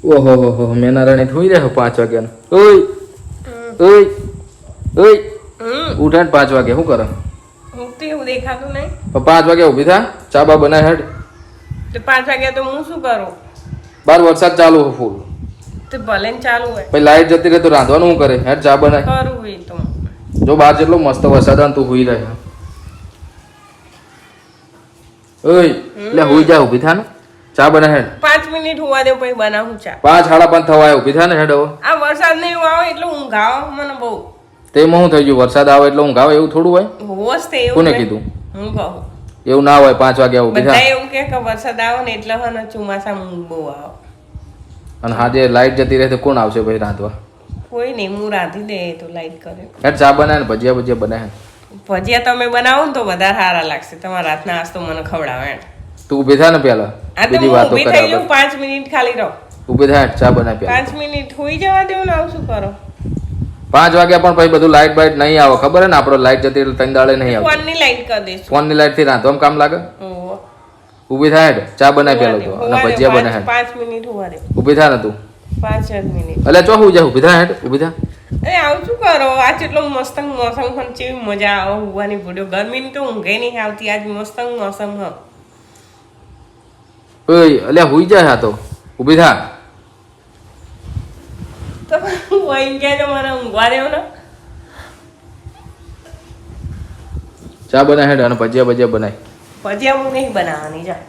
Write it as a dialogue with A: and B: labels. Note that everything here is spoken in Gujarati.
A: ઓહો હો મેના રાણી થોઈ રહ્યો 5 વાગ્યાનો. ઓય ઓય ઓય ઉઠાડ 5 વાગે શું કરે?
B: હું તો એવું દેખાતું નહીં.
A: 5 વાગે ઊભી થા, ચા બા બનાય હેડ.
B: તો 5 વાગ્યા તો હું શું કરું?
A: બાર વરસાદ ચાલુ હો ફૂલ.
B: તો ભલે ને ચાલુ હોય.
A: પછી લાઈટ જતી રહે તો રાંધવાનું શું કરે? હેડ ચા બનાય.
B: કરું હોય તો.
A: જો બહાર જેટલો મસ્ત વરસાદ આવે તું હુઈ રહે. ઓય એટલે હુઈ જા, ઊભી થા ને, ચા બનાય હેડ.
B: 5 મિનિટ હોવા દે પછી બનાવું ચા.
A: 5 સાડા 5 થવા ઊભી થા ને હેડ હવે.
B: આ વરસાદ નહીં આવે એટલે ઊંઘ આવે મને બહુ.
A: તેમાં શું થઈ ગયું? વરસાદ આવે એટલે ઊંઘ આવે એવું થોડું હોય?
B: હોશ તે એવું.
A: કોને કીધું?
B: હું કહું.
A: એવું ના હોય. 5 વાગે ઊભી થા.
B: બધા એવું કે વરસાદ આવે ને એટલે હને ચોમાસામાં ઊંઘ બહુ આવે.
A: અને હાજે લાઈટ જતી રહે તો કોણ આવશે ભાઈ રાંધવા?
B: કોઈ નહીં, હું રાંધી દે તો લાઈટ કરે.
A: હેડ ચા બનાય ને ભજીયા ભજીયા બનાય.
B: ભજીયા તમે બનાવો ને તો વધારે સારા લાગશે. તમારા હાથના આજ તો મને ખવડાવે.
A: તું ઊભી થા ને પેલા,
B: આ તો
A: બીજી
B: હું
A: વાતો
B: ઊભી
A: કરે.
B: થઈ જાઉં 5 મિનિટ ખાલી રહો.
A: ઊભી થા, ચા બનાય પેલા.
B: 5 મિનિટ હોઈ જવા દેવું ને આવું શું કરો?
A: 5 વાગ્યા પણ પછી બધું લાઈટ બાઈટ નહીં આવે, ખબર હે ને? આપણો લાઈટ જતી એટલે 3 દાડે નહીં આવે.
B: ફોનની લાઈટ કરી દઈશું.
A: ફોનની લાઈટ થી રાંધવામાં કામ લાગે?
B: ઓહો.
A: ઊભી થા હેડ, ચા બનાય પેલા તો, અને ભજીયા બનાય હેડ.
B: 5 મિનિટ હોવા દે.
A: ઊભી થા ને તું.
B: 5 મિનિટ.
A: એટલે ચો હુઈ જા, ઊભી થા હેડ, ઊભી થા.
B: અરે આવું શું કરો? આ કેટલો મસ્ત મોસમ પણ કેવી મજા આવે હોવાની ભૂડ્યો. ગરમીની તો ઊંઘે નહીં આવતી. આજ મસ્ત મોસમ હ.
A: ઓય એટલે હુઈ જા, હા તો ઊભી થા.
B: તો વહી ગયા તો મને ઊંઘવા દેવો ને.
A: ચા બનાય હેડ અને ભજીયા ભજીયા બનાય.
B: ભજીયા હું નહીં બનાવવાની જા.